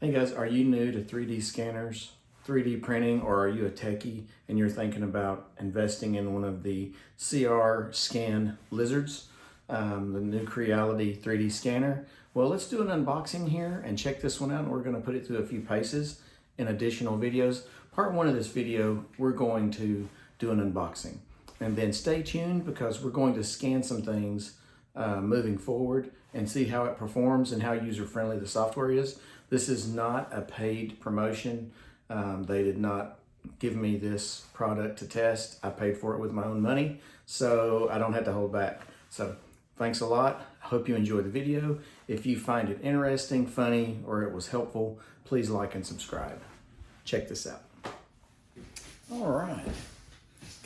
Hey guys, are you new to 3D scanners, 3D printing, or are you a techie and you're thinking about investing in one of the CR Scan Lizards, the new Creality 3D scanner? Well, let's do an unboxing here and check this one out. And we're going to put it through a few paces in additional videos. Part one of this video, we're going to do an unboxing. And then stay tuned because we're going to scan some things moving forward and see how it performs and how user-friendly the software is. This is not a paid promotion. They did not give me this product to test. I paid for it with my own money, so I don't have to hold back. So thanks a lot. I hope you enjoy the video. If you find it interesting, funny, or it was helpful, please like and subscribe. Check this out. All right,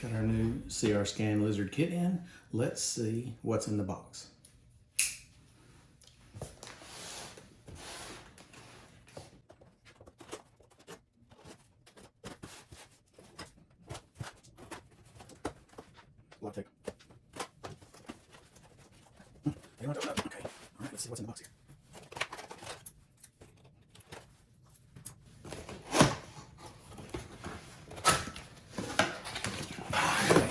got our new CR Scan Lizard kit in. Let's see what's in the box. Okay. All right, let's see what's in the box here. Okay.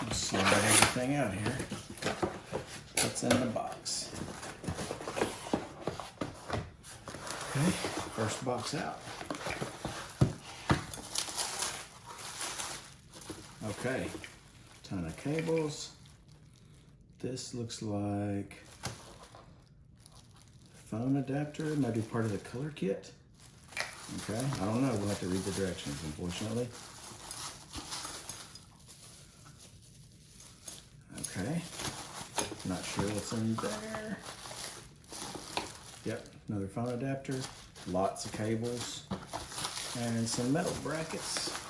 Let's slide everything out here. What's in the box? Okay, first box out. Okay. Ton of cables. This looks like phone adapter, maybe part of the color kit. Okay, I don't know. We'll have to read the directions, unfortunately. Okay, not sure what's in there. Yep, another phone adapter, lots of cables, and some metal brackets.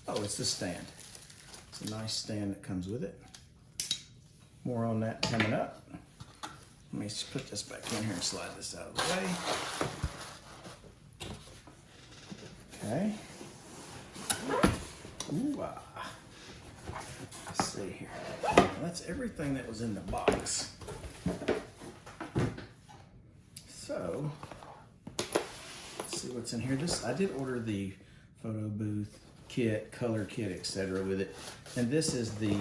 Oh, it's the stand. It's a nice stand that comes with it. More on that coming up. Let me just put this back in here and slide this out of the way. Okay. Ooh, let's see here. That's everything that was in the box. So, let's see what's in here. I did order the photo booth kit, color kit, etc. with it. And this is the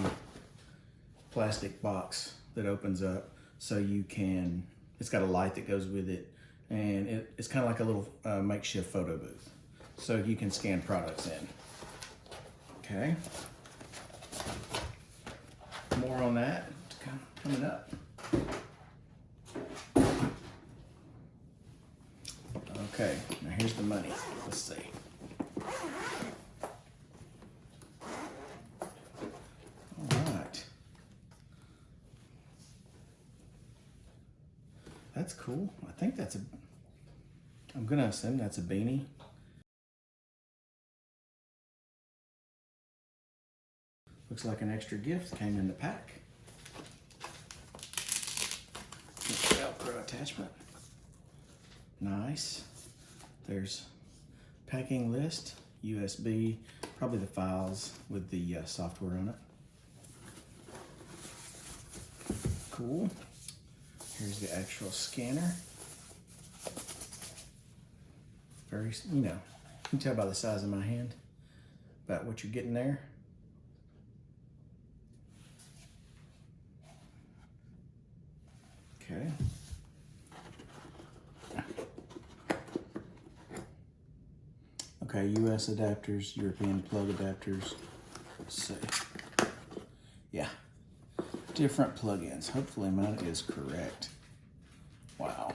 plastic box that opens up so you can, it's got a light that goes with it, and it's kind of like a little makeshift photo booth. So you can scan products in. Okay. More on that coming up. Okay, now here's the money. Let's see. That's cool. I think that's I'm gonna assume that's a beanie. Looks like an extra gift came in the pack. Velcro attachment. Nice. There's packing list, USB, probably the files with the software on it. Cool. Here's the actual scanner. Very, you know, you can tell by the size of my hand about what you're getting there. Okay. Okay, US adapters, European plug adapters. Let's see. Yeah. Different plugins. Hopefully mine is correct. Wow.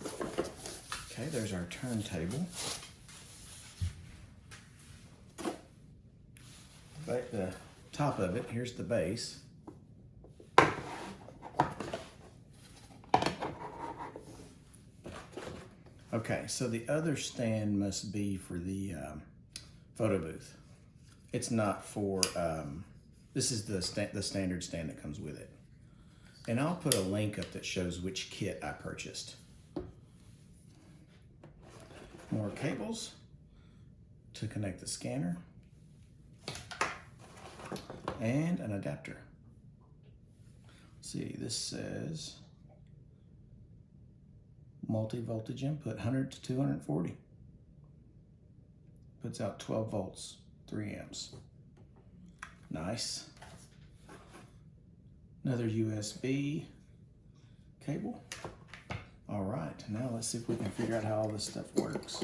Okay, there's our turntable. Back the top of it, here's the base. Okay, so the other stand must be for the photo booth. It's not for, this is the standard stand that comes with it. And I'll put a link up that shows which kit I purchased. More cables to connect the scanner. And an adapter. Let's see, this says multi-voltage input, 100 to 240. Puts out 12 volts, 3 amps. Nice. Another USB cable. All right, now let's see if we can figure out how all this stuff works.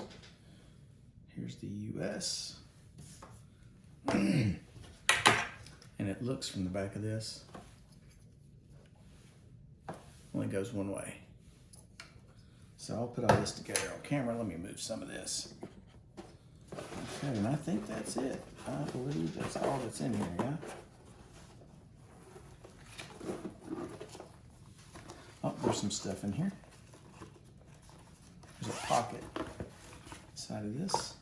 Here's the US. And it looks from the back of this, only goes one way. So I'll put all this together on camera. Let me move some of this. Okay, and I think that's it. I believe that's all that's in here, yeah? Oh, there's some stuff in here. There's a pocket inside of this.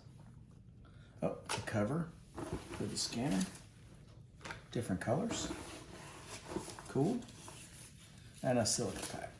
Oh, a cover for the scanner. Different colors. Cool. And a silicone pack.